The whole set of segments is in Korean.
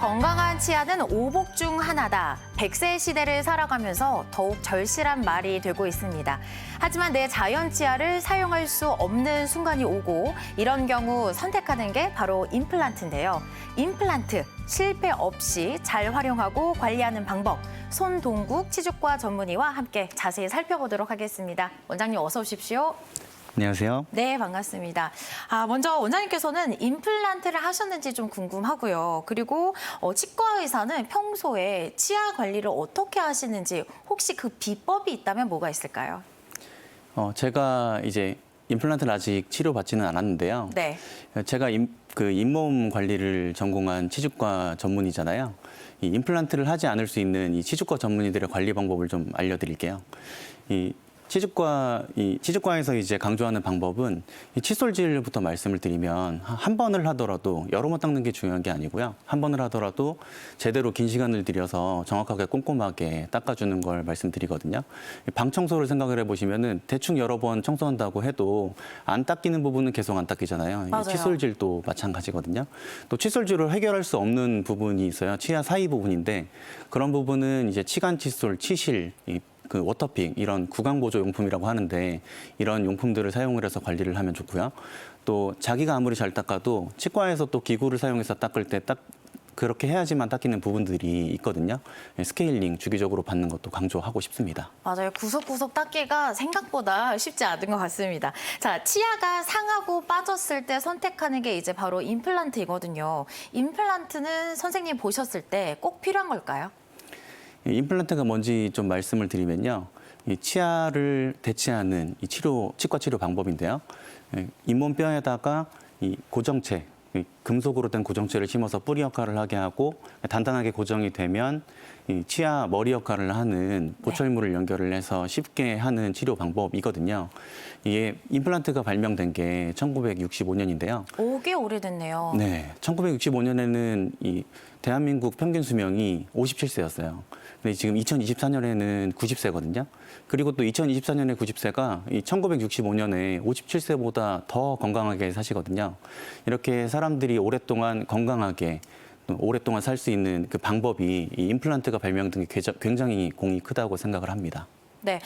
건강한 치아는 오복 중 하나다. 100세 시대를 살아가면서 더욱 절실한 말이 되고 있습니다. 하지만 내 자연 치아를 사용할 수 없는 순간이 오고 이런 경우 선택하는 게 바로 임플란트인데요. 임플란트, 실패 없이 잘 활용하고 관리하는 방법. 손동국 치주과 전문의와 함께 자세히 살펴보도록 하겠습니다. 원장님 어서 오십시오. 안녕하세요. 네, 반갑습니다. 먼저 원장님께서는 임플란트를 하셨는지 좀 궁금하고요. 그리고 치과 의사는 평소에 치아 관리를 어떻게 하시는지 혹시 그 비법이 있다면 뭐가 있을까요? 제가 이제 임플란트를 아직 치료받지는 않았는데요. 네. 제가 잇몸 관리를 전공한 치주과 전문의잖아요. 이 임플란트를 하지 않을 수 있는 이 치주과 전문의들의 관리 방법을 좀 알려드릴게요. 치주과에서 이제 강조하는 방법은 이 칫솔질부터 말씀을 드리면 한 번을 하더라도 여러 번 닦는 게 중요한 게 아니고요. 한 번을 하더라도 제대로 긴 시간을 들여서 정확하게 꼼꼼하게 닦아주는 걸 말씀드리거든요. 방 청소를 생각을 해보시면은 대충 여러 번 청소한다고 해도 안 닦이는 부분은 계속 안 닦이잖아요. 맞아요. 칫솔질도 마찬가지거든요. 또 칫솔질을 해결할 수 없는 부분이 있어요. 치아 사이 부분인데 그런 부분은 이제 치간 칫솔, 치실, 워터픽 이런 구강 보조 용품이라고 하는데 이런 용품들을 사용을 해서 관리를 하면 좋고요. 또 자기가 아무리 잘 닦아도 치과에서 또 기구를 사용해서 닦을 때 그렇게 해야지만 닦이는 부분들이 있거든요. 스케일링 주기적으로 받는 것도 강조하고 싶습니다. 맞아요. 구석구석 닦기가 생각보다 쉽지 않은 것 같습니다. 자, 치아가 상하고 빠졌을 때 선택하는 게 이제 바로 임플란트이거든요. 임플란트는 선생님 보셨을 때 꼭 필요한 걸까요? 임플란트가 뭔지 좀 말씀을 드리면요. 이 치아를 대체하는 치과 치료 방법인데요. 잇몸 뼈에다가 이 고정체, 금속으로 된 고정체를 심어서 뿌리 역할을 하게 하고 단단하게 고정이 되면 이 치아 머리 역할을 하는 보철물을 연결을 해서 쉽게 하는 치료 방법이거든요. 이게 임플란트가 발명된 게 1965년인데요. 오, 꽤 오래됐네요. 네, 1965년에는 이 대한민국 평균 수명이 57세였어요. 근데 지금 2024년에는 90세거든요. 그리고 또 2024년에 90세가 이 1965년에 57세보다 더 건강하게 사시거든요. 이렇게 사람들이 오랫동안 건강하게 오랫동안 살 수 있는 그 방법이 이 임플란트가 발명된 게 굉장히 공이 크다고 생각을 합니다. 네,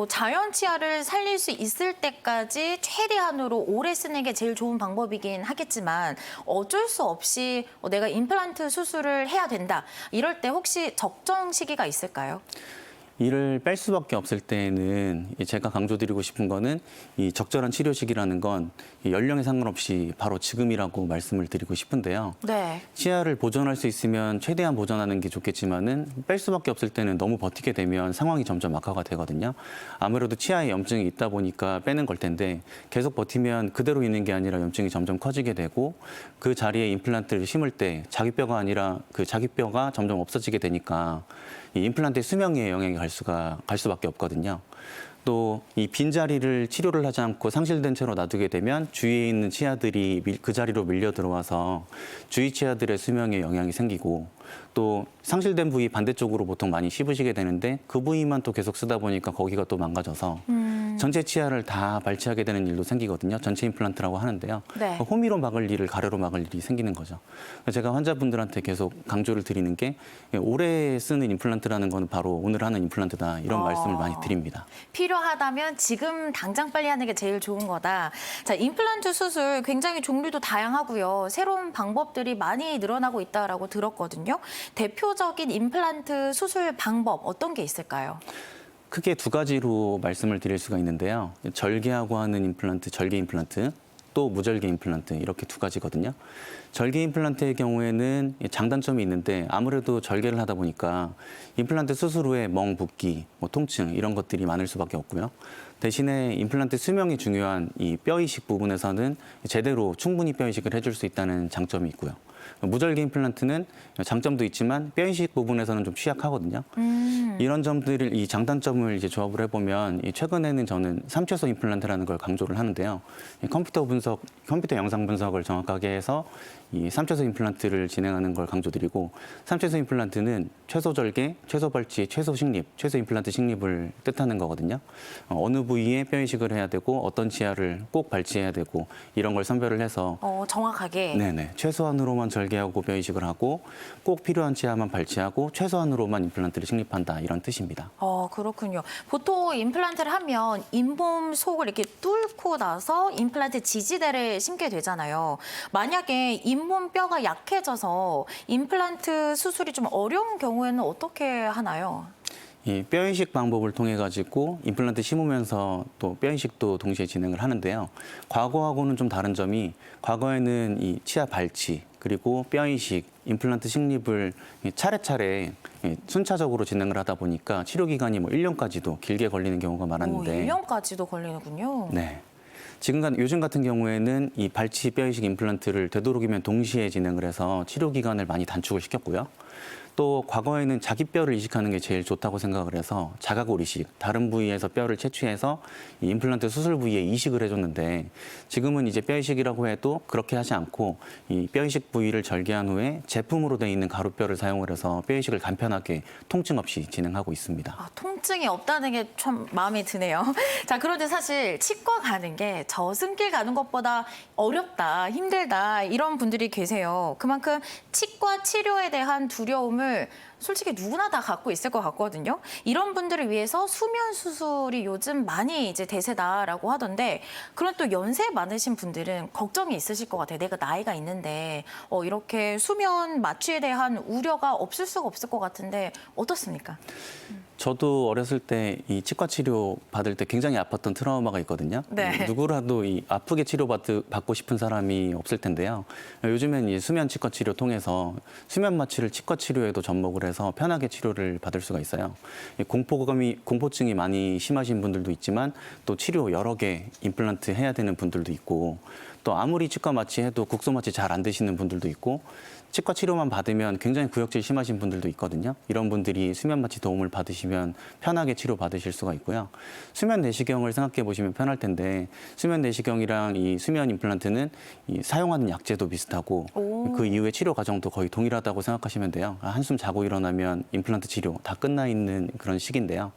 자연 치아를 살릴 수 있을 때까지 최대한으로 오래 쓰는 게 제일 좋은 방법이긴 하겠지만 어쩔 수 없이 내가 임플란트 수술을 해야 된다. 이럴 때 혹시 적정 시기가 있을까요? 이를 뺄 수밖에 없을 때에는 제가 강조드리고 싶은 거는 이 적절한 치료 시기라는 건 연령에 상관없이 바로 지금이라고 말씀을 드리고 싶은데요. 네. 치아를 보존할 수 있으면 최대한 보존하는 게 좋겠지만은 뺄 수밖에 없을 때는 너무 버티게 되면 상황이 점점 악화가 되거든요. 아무래도 치아에 염증이 있다 보니까 빼는 걸 텐데 계속 버티면 그대로 있는 게 아니라 염증이 점점 커지게 되고 그 자리에 임플란트를 심을 때 자기 뼈가 아니라 그 자기 뼈가 점점 없어지게 되니까 이 임플란트의 수명에 영향이 갈 수밖에 없거든요. 또 이 빈자리를 치료를 하지 않고 상실된 채로 놔두게 되면 주위에 있는 치아들이 그 자리로 밀려 들어와서 주위 치아들의 수명에 영향이 생기고 또 상실된 부위 반대쪽으로 보통 많이 씹으시게 되는데 그 부위만 또 계속 쓰다 보니까 거기가 또 망가져서 전체 치아를 다 발치하게 되는 일도 생기거든요. 전체 임플란트라고 하는데요. 네. 호미로 막을 일을 가래로 막을 일이 생기는 거죠. 제가 환자분들한테 계속 강조를 드리는 게 오래 쓰는 임플란트라는 건 바로 오늘 하는 임플란트다 이런 말씀을 많이 드립니다. 필요하다면 지금 당장 빨리 하는 게 제일 좋은 거다. 자, 임플란트 수술 굉장히 종류도 다양하고요. 새로운 방법들이 많이 늘어나고 있다라고 들었거든요. 대표적인 임플란트 수술 방법 어떤 게 있을까요? 크게 두 가지로 말씀을 드릴 수가 있는데요. 절개하고 하는 임플란트, 절개 임플란트, 또 무절개 임플란트 이렇게 두 가지거든요. 절개 임플란트의 경우에는 장단점이 있는데 아무래도 절개를 하다 보니까 임플란트 수술 후에 멍 붓기, 통증 이런 것들이 많을 수밖에 없고요. 대신에 임플란트 수명이 중요한 이 뼈이식 부분에서는 제대로 충분히 뼈이식을 해줄 수 있다는 장점이 있고요. 무절개 임플란트는 장점도 있지만 뼈이식 부분에서는 좀 취약하거든요. 이런 점들을 이 장단점을 이제 조합을 해보면 최근에는 저는 3최소 임플란트라는 걸 강조를 하는데요. 컴퓨터 영상 분석을 정확하게 해서 이 3최소 임플란트를 진행하는 걸 강조드리고 3최소 임플란트는 최소 절개, 최소 발치, 최소 식립, 최소 임플란트 식립을 뜻하는 거거든요. 어느 부위에 뼈 이식을 해야 되고 어떤 치아를 꼭 발치해야 되고 이런 걸 선별을 해서 정확하게. 네네 최소한으로만 절개하고 뼈 이식을 하고 꼭 필요한 치아만 발치하고 최소한으로만 임플란트를 식립한다 이런 뜻입니다. 그렇군요. 보통 임플란트를 하면 잇몸 속을 이렇게 뚫고 나서 임플란트 지지대를 심게 되잖아요. 만약에 잇몸 뼈가 약해져서 임플란트 수술이 좀 어려운 경우에는 어떻게 하나요? 이 뼈 이식 방법을 통해 가지고 임플란트 심으면서 또 뼈 이식도 동시에 진행을 하는데요. 과거하고는 좀 다른 점이 과거에는 이 치아 발치 그리고 뼈 이식, 임플란트 식립을 차례차례 순차적으로 진행을 하다 보니까 치료 기간이 뭐 1년까지도 길게 걸리는 경우가 많았는데 1년까지도 걸리는군요. 네. 요즘 같은 경우에는 이 발치 뼈 이식 임플란트를 되도록이면 동시에 진행을 해서 치료 기간을 많이 단축을 시켰고요. 또 과거에는 자기 뼈를 이식하는 게 제일 좋다고 생각을 해서 자가골 이식, 다른 부위에서 뼈를 채취해서 이 임플란트 수술 부위에 이식을 해줬는데 지금은 이제 뼈 이식이라고 해도 그렇게 하지 않고 이 뼈 이식 부위를 절개한 후에 제품으로 돼 있는 가루뼈를 사용을 해서 뼈 이식을 간편하게 통증 없이 진행하고 있습니다. 통증이 없다는 게 참 마음에 드네요. 자, 그런데 사실 치과 가는 게 저승길 가는 것보다 어렵다, 힘들다 이런 분들이 계세요. 그만큼 치과 치료에 대한 두려움을 솔직히 누구나 다 갖고 있을 것 같거든요. 이런 분들을 위해서 수면 수술이 요즘 많이 이제 대세다라고 하던데 그런 또 연세 많으신 분들은 걱정이 있으실 것 같아요. 내가 나이가 있는데 이렇게 수면 마취에 대한 우려가 없을 수가 없을 것 같은데 어떻습니까? 저도 어렸을 때 이 치과 치료 받을 때 굉장히 아팠던 트라우마가 있거든요. 네. 누구라도 이 아프게 치료받고 싶은 사람이 없을 텐데요. 요즘엔 이 수면 치과 치료 통해서 수면 마취를 치과 치료에도 접목을 해서 편하게 치료를 받을 수가 있어요. 이 공포증이 많이 심하신 분들도 있지만 또 치료 여러 개 임플란트 해야 되는 분들도 있고 또 아무리 치과 마취해도 국소 마취 잘 안 되시는 분들도 있고 치과 치료만 받으면 굉장히 구역질 심하신 분들도 있거든요. 이런 분들이 수면 마취 도움을 받으시면 편하게 치료 받으실 수가 있고요. 수면 내시경을 생각해 보시면 편할 텐데 수면 내시경이랑 이 수면 임플란트는 이 사용하는 약제도 비슷하고 그 이후에 치료 과정도 거의 동일하다고 생각하시면 돼요. 한숨 자고 일어나면 임플란트 치료 다 끝나 있는 그런 시기인데요.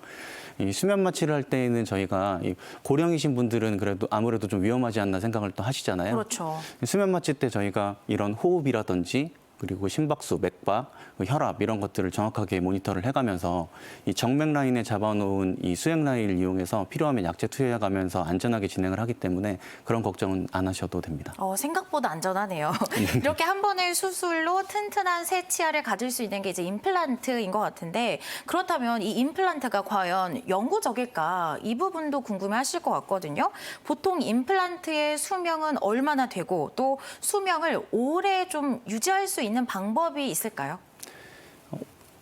이 수면 마취를 할 때에는 저희가 고령이신 분들은 그래도 아무래도 좀 위험하지 않나 생각을 또 하시잖아요. 그렇죠. 수면 마취 때 저희가 이런 호흡이라든지 그리고 심박수, 맥박, 혈압 이런 것들을 정확하게 모니터를 해가면서 이 정맥 라인에 잡아놓은 이 수액 라인을 이용해서 필요하면 약제 투여해가면서 안전하게 진행을 하기 때문에 그런 걱정은 안 하셔도 됩니다. 생각보다 안전하네요. 이렇게 한 번의 수술로 튼튼한 새 치아를 가질 수 있는 게 이제 임플란트인 것 같은데 그렇다면 이 임플란트가 과연 영구적일까 이 부분도 궁금해하실 것 같거든요. 보통 임플란트의 수명은 얼마나 되고 또 수명을 오래 좀 유지할 수 있는 방법이 있을까요?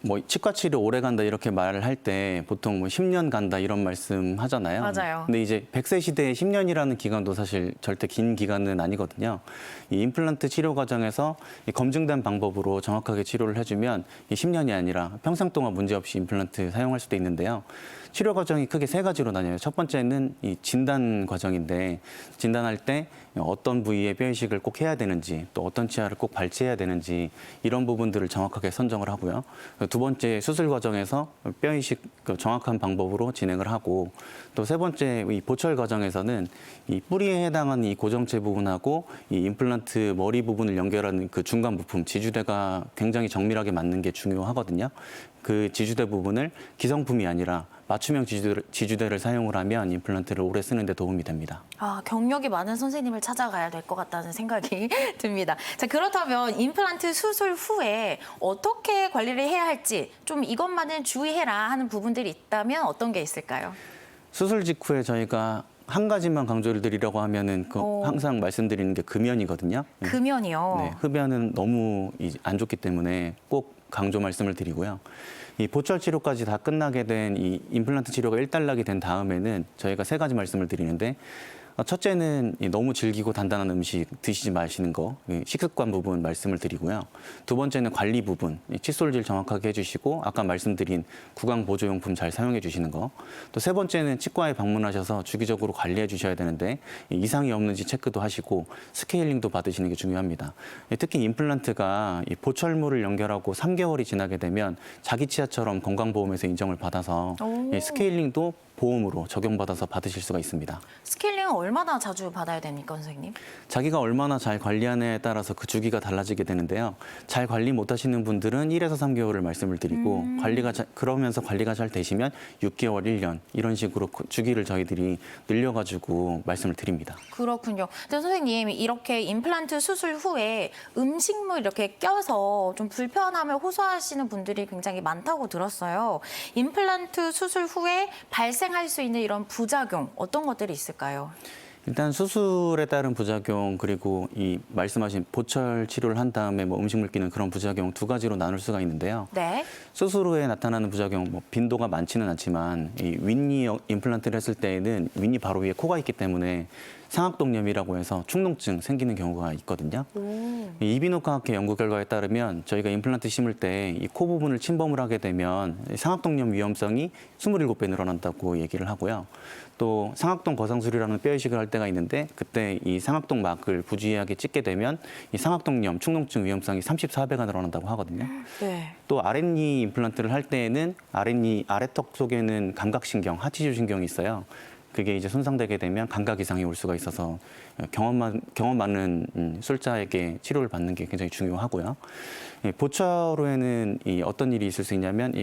뭐 치과 치료 오래 간다 이렇게 말을 할 때 보통 뭐 10년 간다 이런 말씀 하잖아요. 맞아요. 근데 이제 100세 시대에 10년이라는 기간도 사실 절대 긴 기간은 아니거든요. 이 임플란트 치료 과정에서 이 검증된 방법으로 정확하게 치료를 해주면 이 10년이 아니라 평생 동안 문제없이 임플란트 사용할 수도 있는데요. 치료 과정이 크게 세 가지로 나뉘어요. 첫 번째는 이 진단 과정인데 진단할 때 어떤 부위에 뼈 이식을 꼭 해야 되는지 또 어떤 치아를 꼭 발치해야 되는지 이런 부분들을 정확하게 선정을 하고요. 두 번째 수술 과정에서 뼈 이식 정확한 방법으로 진행을 하고 또 세 번째 이 보철 과정에서는 이 뿌리에 해당하는 이 고정체 부분하고 이 임플란트 머리 부분을 연결하는 그 중간 부품 지주대가 굉장히 정밀하게 맞는 게 중요하거든요. 그 지주대 부분을 기성품이 아니라 맞춤형 지주대를 사용을 하면 임플란트를 오래 쓰는 데 도움이 됩니다. 경력이 많은 선생님을 찾아가야 될 것 같다는 생각이 듭니다. 자, 그렇다면 임플란트 수술 후에 어떻게 관리를 해야 할지 좀 이것만은 주의해라 하는 부분들이 있다면 어떤 게 있을까요? 수술 직후에 저희가 한 가지만 강조를 드리려고 하면은 항상 말씀드리는 게 금연이거든요. 금연이요? 네, 흡연은 너무 안 좋기 때문에 꼭 강조 말씀을 드리고요. 이 보철 치료까지 다 끝나게 된 이 임플란트 치료가 일단락이 된 다음에는 저희가 세 가지 말씀을 드리는데 첫째는 너무 질기고 단단한 음식 드시지 마시는 거, 식습관 부분 말씀을 드리고요. 두 번째는 관리 부분, 칫솔질 정확하게 해주시고 아까 말씀드린 구강 보조용품 잘 사용해 주시는 거. 또 세 번째는 치과에 방문하셔서 주기적으로 관리해 주셔야 되는데 이상이 없는지 체크도 하시고 스케일링도 받으시는 게 중요합니다. 특히 임플란트가 이 보철물을 연결하고 3개월이 지나게 되면 자기 치아처럼 건강보험에서 인정을 받아서 스케일링도 보험으로 적용받아서 받으실 수가 있습니다. 스케일링은 얼마나 자주 받아야 됩니까, 선생님? 자기가 얼마나 잘 관리하느냐에 따라서 그 주기가 달라지게 되는데요. 잘 관리 못하시는 분들은 1에서 3개월을 말씀을 드리고 그러면서 관리가 잘 되시면 6개월, 1년 이런 식으로 주기를 저희들이 늘려가지고 말씀을 드립니다. 그렇군요. 근데 선생님, 이렇게 임플란트 수술 후에 음식물 이렇게 껴서 좀 불편함을 호소하시는 분들이 굉장히 많다고 들었어요. 임플란트 수술 후에 발생할 수 있는 이런 부작용, 어떤 것들이 있을까요? 일단 수술에 따른 부작용 그리고 이 말씀하신 보철 치료를 한 다음에 뭐 음식물 끼는 그런 부작용 두 가지로 나눌 수가 있는데요. 네. 수술 후에 나타나는 부작용 뭐 빈도가 많지는 않지만 이 윗니 임플란트를 했을 때에는 윗니 바로 위에 코가 있기 때문에 상악동염이라고 해서 축농증 생기는 경우가 있거든요. 이 이비인후과학회 연구 결과에 따르면 저희가 임플란트 심을 때 이 코 부분을 침범을 하게 되면 상악동염 위험성이 27배 늘어난다고 얘기를 하고요. 또 상악동 거상술이라는 뼈 이식을 할 때가 있는데 그때 이 상악동 막을 부주의하게 찢게 되면 이 상악동염 축농증 위험성이 34배가 늘어난다고 하거든요. 네. 또 아랫니 임플란트를 할 때에는 아랫니 아래턱 속에는 감각신경, 하티슈 신경이 있어요. 그게 이제 손상되게 되면 감각 이상이 올 수가 있어서 경험 많은 술자에게 치료를 받는 게 굉장히 중요하고요. 보철 후에는 어떤 일이 있을 수 있냐면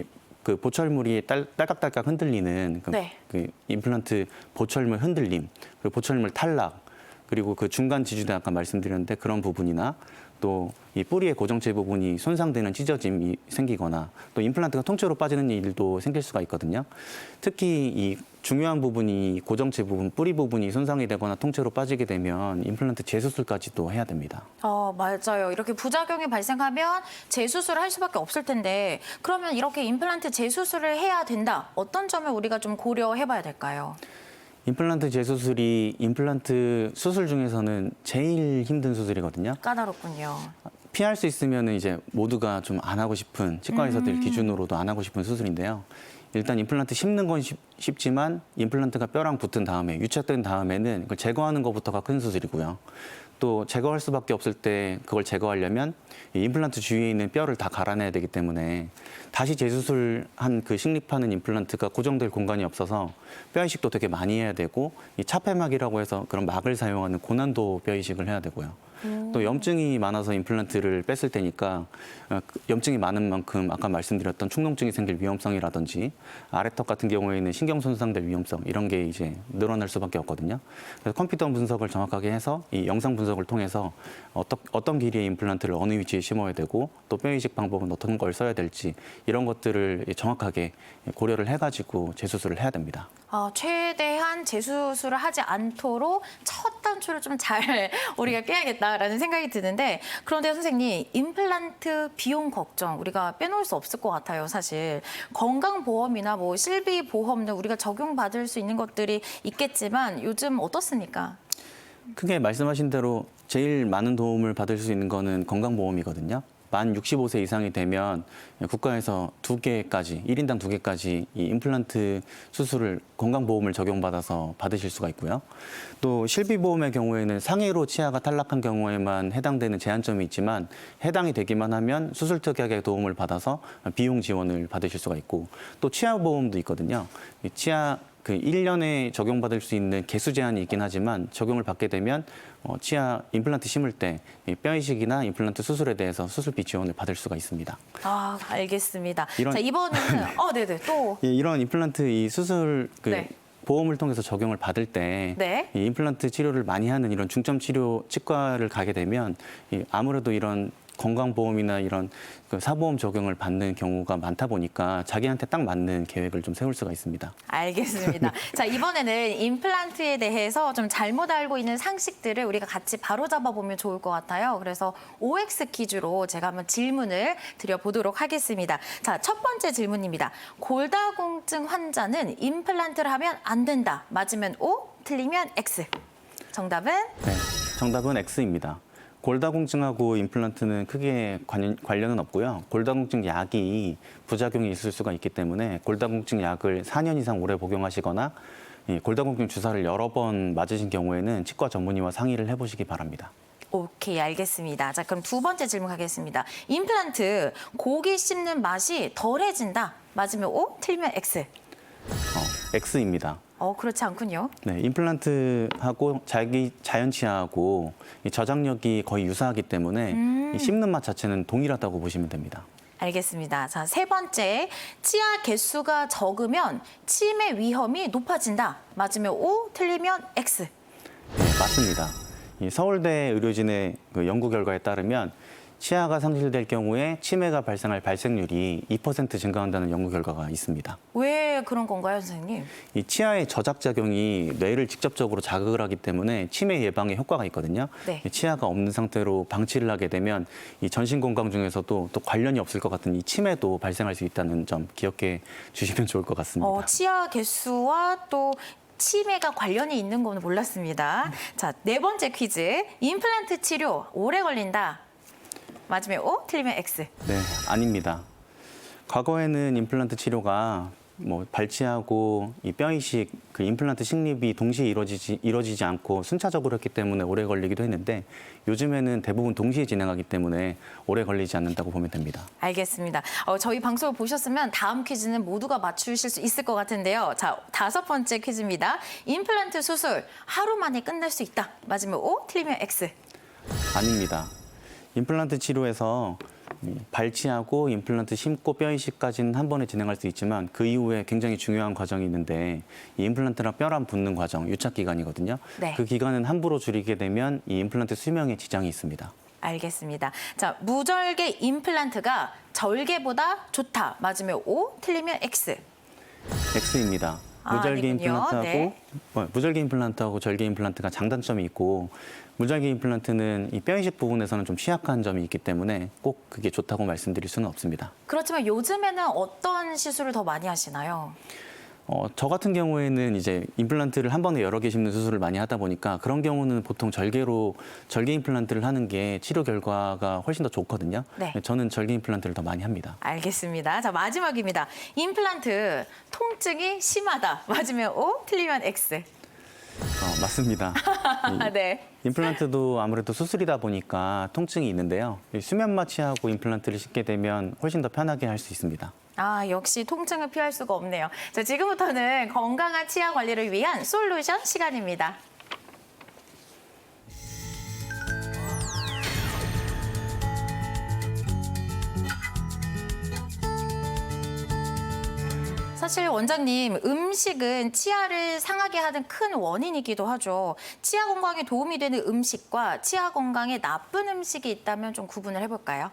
그 보철물이 딸깍딸깍 흔들리는 그 임플란트 보철물 흔들림, 그리고 보철물 탈락, 그리고 그 중간 지주대 아까 말씀드렸는데 그런 부분이나 또 이 뿌리의 고정체 부분이 손상되는 찢어짐이 생기거나 또 임플란트가 통째로 빠지는 일도 생길 수가 있거든요. 특히 이 중요한 부분이 고정체 부분, 뿌리 부분이 손상이 되거나 통째로 빠지게 되면 임플란트 재수술까지도 해야 됩니다. 맞아요. 이렇게 부작용이 발생하면 재수술을 할 수밖에 없을 텐데 그러면 이렇게 임플란트 재수술을 해야 된다. 어떤 점을 우리가 좀 고려해봐야 될까요? 임플란트 재수술이 임플란트 수술 중에서는 제일 힘든 수술이거든요. 까다롭군요. 피할 수 있으면 이제 모두가 좀 안 하고 싶은 치과 의사들 기준으로도 안 하고 싶은 수술인데요. 일단 임플란트 심는 건 쉽지만 임플란트가 뼈랑 붙은 다음에 유착된 다음에는 그걸 제거하는 것부터가 큰 수술이고요. 또 제거할 수밖에 없을 때 그걸 제거하려면 이 임플란트 주위에 있는 뼈를 다 갈아내야 되기 때문에 다시 재수술한 그 식립하는 임플란트가 고정될 공간이 없어서 뼈 이식도 되게 많이 해야 되고 이 차폐막이라고 해서 그런 막을 사용하는 고난도 뼈 이식을 해야 되고요. 또 염증이 많아서 임플란트를 뺐을 때니까 염증이 많은 만큼 아까 말씀드렸던 축농증이 생길 위험성이라든지 아래턱 같은 경우에는 신경 손상될 위험성 이런 게 이제 늘어날 수밖에 없거든요. 그래서 컴퓨터 분석을 정확하게 해서 이 영상 분석을 통해서 어떤 길이의 임플란트를 어느 위치에 심어야 되고 또 뼈 이식 방법은 어떤 걸 써야 될지 이런 것들을 정확하게 고려를 해가지고 재수술을 해야 됩니다. 최대한 재수술을 하지 않도록 첫 단추를 좀 잘 우리가 깨야겠다라는 생각이 드는데 그런데 선생님 임플란트 비용 걱정 우리가 빼놓을 수 없을 것 같아요. 사실 건강보험이나 뭐 실비보험은 우리가 적용받을 수 있는 것들이 있겠지만 요즘 어떻습니까? 크게 말씀하신 대로 제일 많은 도움을 받을 수 있는 거는 건강보험이거든요. 만 65세 이상이 되면 국가에서 2개까지, 1인당 2개까지 이 임플란트 수술을 건강보험을 적용받아서 받으실 수가 있고요. 또 실비보험의 경우에는 상해로 치아가 탈락한 경우에만 해당되는 제한점이 있지만 해당이 되기만 하면 수술 특약의 도움을 받아서 비용 지원을 받으실 수가 있고 또 치아보험도 있거든요. 치아 1년에 적용받을 수 있는 개수 제한이 있긴 하지만 적용을 받게 되면 치아 임플란트 심을 때 뼈 이식이나 임플란트 수술에 대해서 수술비 지원을 받을 수가 있습니다. 알겠습니다. 이런- 자, 이번에는 네네 또 이런 임플란트 이 수술 네. 보험을 통해서 적용을 받을 때 네. 이 임플란트 치료를 많이 하는 이런 중점 치료 치과를 가게 되면 아무래도 이런 건강보험이나 이런 그 사보험 적용을 받는 경우가 많다 보니까 자기한테 딱 맞는 계획을 좀 세울 수가 있습니다. 알겠습니다. 자, 이번에는 임플란트에 대해서 좀 잘못 알고 있는 상식들을 우리가 같이 바로잡아 보면 좋을 것 같아요. 그래서 OX 퀴즈로 제가 한번 질문을 드려보도록 하겠습니다. 자, 첫 번째 질문입니다. 골다공증 환자는 임플란트를 하면 안 된다. 맞으면 O, 틀리면 X. 정답은 네, 정답은 X입니다. 골다공증하고 임플란트는 크게 관련은 없고요. 골다공증 약이 부작용이 있을 수가 있기 때문에 골다공증 약을 4년 이상 오래 복용하시거나 이 골다공증 주사를 여러 번 맞으신 경우에는 치과 전문의와 상의를 해보시기 바랍니다. 오케이, 알겠습니다. 자, 그럼 두 번째 질문 가겠습니다. 임플란트, 고기 씹는 맛이 덜해진다. 맞으면 O, 틀리면 X. X입니다. 그렇지 않군요. 네, 임플란트하고 자연 치아하고 이 저장력이 거의 유사하기 때문에 이 씹는 맛 자체는 동일하다고 보시면 됩니다. 알겠습니다. 자, 세 번째, 치아 개수가 적으면 치매 위험이 높아진다. 맞으면 O, 틀리면 X. 네, 맞습니다. 이 서울대 의료진의 그 연구 결과에 따르면 치아가 상실될 경우에 치매가 발생할 발생률이 2% 증가한다는 연구 결과가 있습니다. 왜 그런 건가요, 선생님? 이 치아의 저작작용이 뇌를 직접적으로 자극을 하기 때문에 치매 예방에 효과가 있거든요. 네. 이 치아가 없는 상태로 방치를 하게 되면 이 전신 건강 중에서도 또 관련이 없을 것 같은 이 치매도 발생할 수 있다는 점 기억해 주시면 좋을 것 같습니다. 치아 개수와 또 치매가 관련이 있는 건 몰랐습니다. 자, 네 번째 퀴즈. 임플란트 치료 오래 걸린다. 맞으면 O, 틀리면 X. 네, 아닙니다. 과거에는 임플란트 치료가 뭐 발치하고 이 뼈 이식, 그 임플란트 식립이 동시에 이루어지지 않고 순차적으로 했기 때문에 오래 걸리기도 했는데 요즘에는 대부분 동시에 진행하기 때문에 오래 걸리지 않는다고 보면 됩니다. 알겠습니다. 저희 방송을 보셨으면 다음 퀴즈는 모두가 맞추실 수 있을 것 같은데요. 자, 다섯 번째 퀴즈입니다. 임플란트 수술 하루 만에 끝날 수 있다. 맞으면 O, 틀리면 X. 아닙니다. 임플란트 치료에서 발치하고 임플란트 심고 뼈 이식까지는 한 번에 진행할 수 있지만 그 이후에 굉장히 중요한 과정이 있는데 이 임플란트랑 뼈랑 붙는 과정, 유착 기간이거든요. 네. 그 기간은 함부로 줄이게 되면 이 임플란트 수명에 지장이 있습니다. 알겠습니다. 자, 무절개 임플란트가 절개보다 좋다. 맞으면 O, 틀리면 X. X입니다. 무절개 아니군요. 임플란트하고 네. 무절개 임플란트하고 절개 임플란트가 장단점이 있고 무절개 임플란트는 이 뼈 이식 부분에서는 좀 취약한 점이 있기 때문에 꼭 그게 좋다고 말씀드릴 수는 없습니다. 그렇지만 요즘에는 어떤 시술을 더 많이 하시나요? 저 같은 경우에는 이제 임플란트를 한 번에 여러 개 심는 수술을 많이 하다 보니까 그런 경우는 보통 절개 임플란트를 하는 게 치료 결과가 훨씬 더 좋거든요. 네. 저는 절개 임플란트를 더 많이 합니다. 알겠습니다. 자, 마지막입니다. 임플란트 통증이 심하다. 맞으면 O, 틀리면 X. 맞습니다. 네. 임플란트도 아무래도 수술이다 보니까 통증이 있는데요. 이 수면 마취하고 임플란트를 싣게 되면 훨씬 더 편하게 할 수 있습니다. 역시 통증을 피할 수가 없네요. 자, 지금부터는 건강한 치아 관리를 위한 솔루션 시간입니다. 사실 원장님, 음식은 치아를 상하게 하는 큰 원인이기도 하죠. 치아 건강에 도움이 되는 음식과 치아 건강에 나쁜 음식이 있다면 좀 구분을 해볼까요?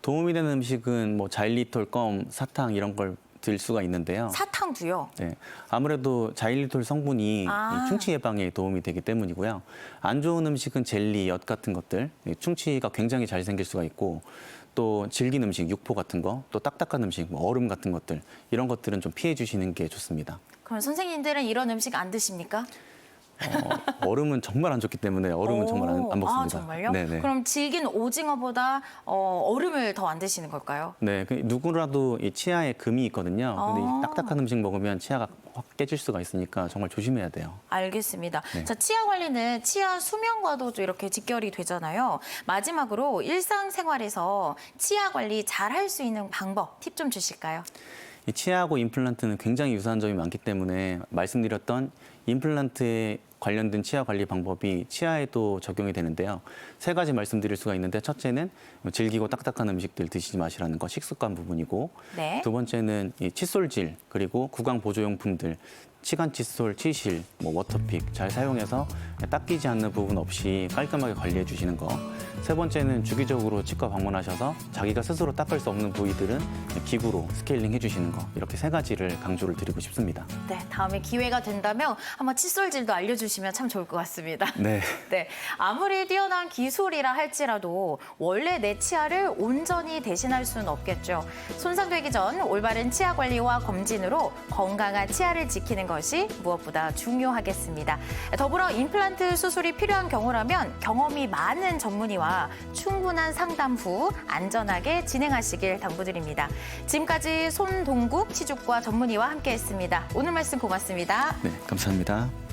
도움이 되는 음식은 뭐 자일리톨, 껌, 사탕 이런 걸 들 수가 있는데요. 사탕도요? 네, 아무래도 자일리톨 성분이 이 충치 예방에 도움이 되기 때문이고요. 안 좋은 음식은 젤리, 엿 같은 것들, 충치가 굉장히 잘 생길 수가 있고 또 질긴 음식, 육포 같은 거, 또 딱딱한 음식, 뭐 얼음 같은 것들 이런 것들은 좀 피해 주시는 게 좋습니다. 그럼 선생님들은 이런 음식 안 드십니까? 얼음은 정말 안 좋기 때문에 얼음은 정말 안 먹습니다. 정말요? 네네. 그럼 질긴 오징어보다 얼음을 더 안 드시는 걸까요? 네, 누구라도 이 치아에 금이 있거든요. 근데 이 딱딱한 음식 먹으면 치아가 확 깨질 수가 있으니까 정말 조심해야 돼요. 알겠습니다. 네. 자, 치아 관리는 치아 수명과도 또 이렇게 직결이 되잖아요. 마지막으로 일상생활에서 치아 관리 잘 할 수 있는 방법, 팁 좀 주실까요? 이 치아하고 임플란트는 굉장히 유사한 점이 많기 때문에 말씀드렸던 임플란트에 관련된 치아 관리 방법이 치아에도 적용이 되는데요. 세 가지 말씀드릴 수가 있는데 첫째는 질기고 딱딱한 음식들 드시지 마시라는 거, 식습관 부분이고 네. 두 번째는 이 칫솔질 그리고 구강 보조용품들 치간 칫솔, 치실, 뭐 워터픽 잘 사용해서 닦이지 않는 부분 없이 깔끔하게 관리해 주시는 거. 세 번째는 주기적으로 치과 방문하셔서 자기가 스스로 닦을 수 없는 부위들은 기구로 스케일링 해주시는 거. 이렇게 세 가지를 강조를 드리고 싶습니다. 네, 다음에 기회가 된다면 한번 칫솔질도 알려주시면 참 좋을 것 같습니다. 네. 네, 아무리 뛰어난 기술이라 할지라도 원래 내 치아를 온전히 대신할 수는 없겠죠. 손상되기 전 올바른 치아 관리와 검진으로 건강한 치아를 지키는 것이 무엇보다 중요하겠습니다. 더불어 임플란트 수술이 필요한 경우라면 경험이 많은 전문의와 충분한 상담 후 안전하게 진행하시길 당부드립니다. 지금까지 손동국 치주과 전문의와 함께했습니다. 오늘 말씀 고맙습니다. 네, 감사합니다.